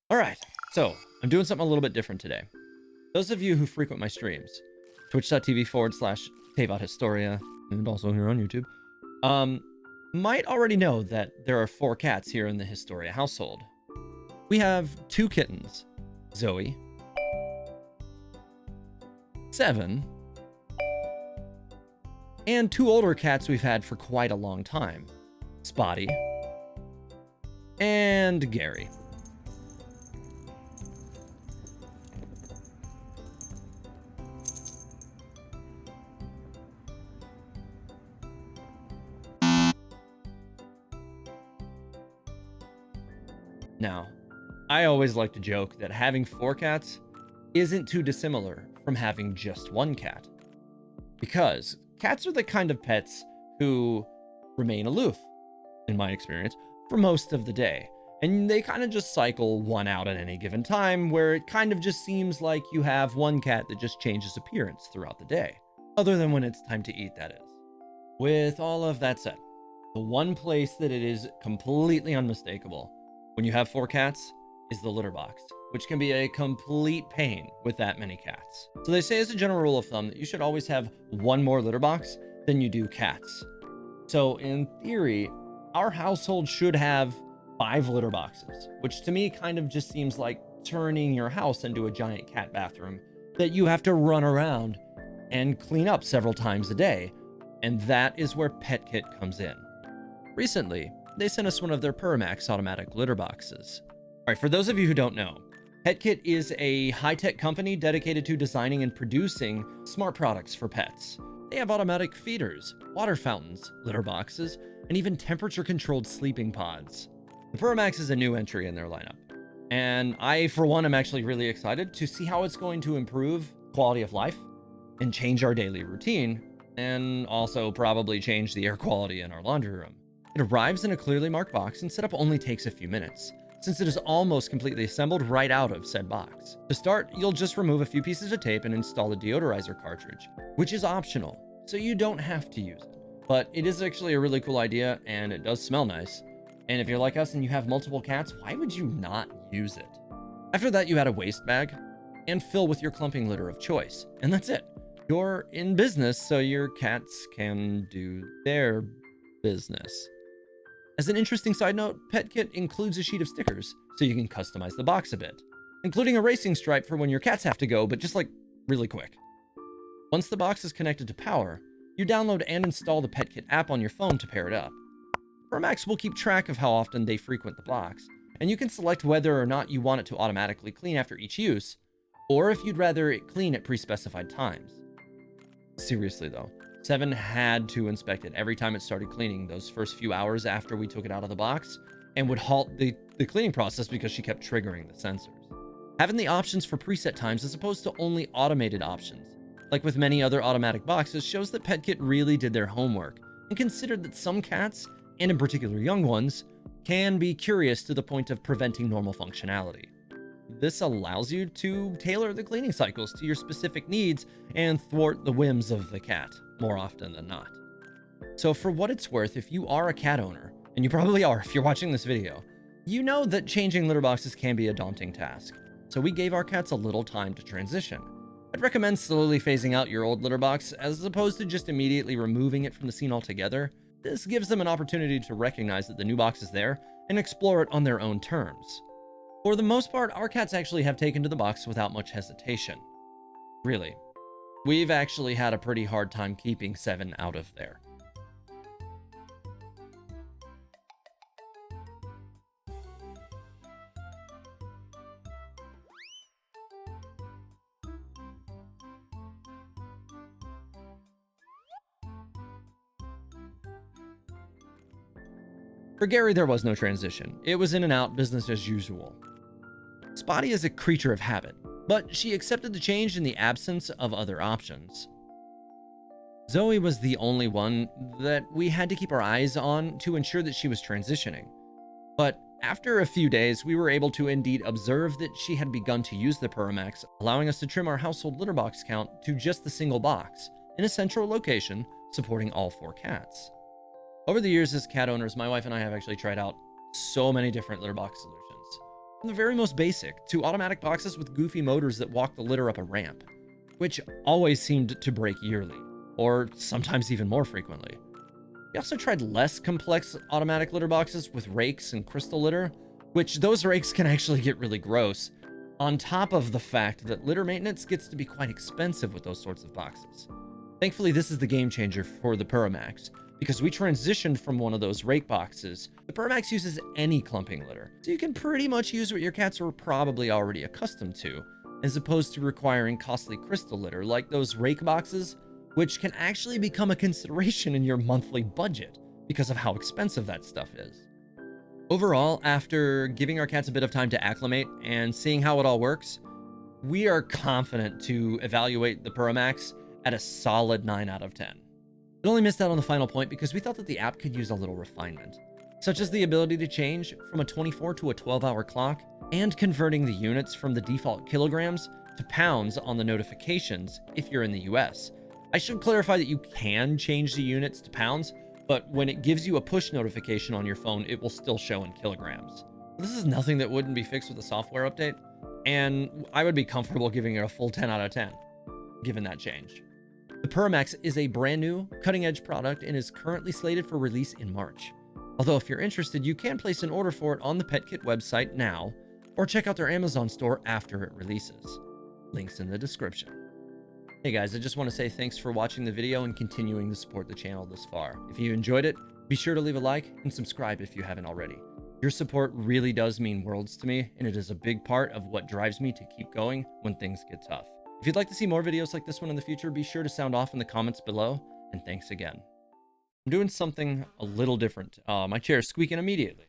All right, so I'm doing something a little bit different today. Those of you who frequent my streams, twitch.tv/Tavot Historia, and also here on YouTube, might already know that there are 4 cats here in the Historia household. We have 2 kittens, Zoe, 7, and 2 older cats we've had for quite a long time, Spotty and Gary. Now, I always like to joke that having 4 cats isn't too dissimilar from having just 1 cat. Because cats are the kind of pets who remain aloof, in my experience, for most of the day. And they kind of just cycle one out at any given time, where it kind of just seems like you have 1 cat that just changes appearance throughout the day. Other than when it's time to eat, that is. With all of that said, the one place that it is completely unmistakable when you have 4 cats is the litter box, which can be a complete pain with that many cats. So they say as a general rule of thumb that you should always have 1 more litter box than you do cats. So in theory, our household should have 5 litter boxes, which to me kind of just seems like turning your house into a giant cat bathroom that you have to run around and clean up several times a day. And that is where Petkit comes in. Recently, they sent us one of their PURA MAX automatic litter boxes. All right, for those of you who don't know, Petkit is a high-tech company dedicated to designing and producing smart products for pets. They have automatic feeders, water fountains, litter boxes, and even temperature-controlled sleeping pods. The PURA MAX is a new entry in their lineup, and I, for one, am actually really excited to see how it's going to improve quality of life and change our daily routine, and also probably change the air quality in our laundry room. It arrives in a clearly marked box, and setup only takes a few minutes, since it is almost completely assembled right out of said box. To start, you'll just remove a few pieces of tape and install the deodorizer cartridge, which is optional, so you don't have to use it. But it is actually a really cool idea, and it does smell nice. And if you're like us and you have multiple cats, why would you not use it? After that, you add a waste bag and fill with your clumping litter of choice, and that's it. You're in business, so your cats can do their business. As an interesting side note, Petkit includes a sheet of stickers, so you can customize the box a bit, including a racing stripe for when your cats have to go, but just like really quick. Once the box is connected to power, you download and install the Petkit app on your phone to pair it up. PURA MAX will keep track of how often they frequent the box, and you can select whether or not you want it to automatically clean after each use, or if you'd rather it clean at pre-specified times. Seriously though, 7 had to inspect it every time it started cleaning those first few hours after we took it out of the box, and would halt the cleaning process because she kept triggering the sensors. Having the options for preset times as opposed to only automated options, like with many other automatic boxes, shows that Petkit really did their homework and considered that some cats, and in particular young ones, can be curious to the point of preventing normal functionality. This allows you to tailor the cleaning cycles to your specific needs and thwart the whims of the cat, more often than not. So for what it's worth, if you are a cat owner, and you probably are if you're watching this video, you know that changing litter boxes can be a daunting task. So we gave our cats a little time to transition. I'd recommend slowly phasing out your old litter box as opposed to just immediately removing it from the scene altogether. This gives them an opportunity to recognize that the new box is there and explore it on their own terms. For the most part, our cats actually have taken to the box without much hesitation. Really. We've actually had a pretty hard time keeping 7 out of there. For Gary, there was no transition. It was in and out, business as usual. Spotty is a creature of habit, but she accepted the change in the absence of other options. Zoe was the only one that we had to keep our eyes on to ensure that she was transitioning. But after a few days, we were able to indeed observe that she had begun to use the PURA MAX, allowing us to trim our household litter box count to just the single box, in a central location, supporting all 4 cats. Over the years as cat owners, my wife and I have actually tried out so many different litter box solutions. From the very most basic to automatic boxes with goofy motors that walk the litter up a ramp, which always seemed to break yearly, or sometimes even more frequently. We also tried less complex automatic litter boxes with rakes and crystal litter, which those rakes can actually get really gross, on top of the fact that litter maintenance gets to be quite expensive with those sorts of boxes. Thankfully, this is the game changer for the PURA MAX, because we transitioned from one of those rake boxes. The PURA MAX uses any clumping litter, so you can pretty much use what your cats are probably already accustomed to, as opposed to requiring costly crystal litter like those rake boxes, which can actually become a consideration in your monthly budget because of how expensive that stuff is. Overall, after giving our cats a bit of time to acclimate and seeing how it all works, we are confident to evaluate the PURA MAX at a solid 9 out of 10. It only missed out on the final point because we thought that the app could use a little refinement, such as the ability to change from a 24 to a 12-hour clock and converting the units from the default kilograms to pounds on the notifications if you're in the US. I should clarify that you can change the units to pounds, but when it gives you a push notification on your phone, it will still show in kilograms. This is nothing that wouldn't be fixed with a software update, and I would be comfortable giving it a full 10 out of 10, given that change. The PURA MAX is a brand new, cutting-edge product and is currently slated for release in March. Although if you're interested, you can place an order for it on the Petkit website now, or check out their Amazon store after it releases. Links in the description. Hey guys, I just want to say thanks for watching the video and continuing to support the channel this far. If you enjoyed it, be sure to leave a like and subscribe if you haven't already. Your support really does mean worlds to me, and it is a big part of what drives me to keep going when things get tough. If you'd like to see more videos like this one in the future, be sure to sound off in the comments below, and thanks again. I'm doing something a little different. My chair is squeaking immediately.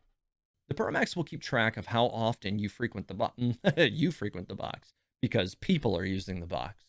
The PURA MAX will keep track of how often you frequent the box, because people are using the box.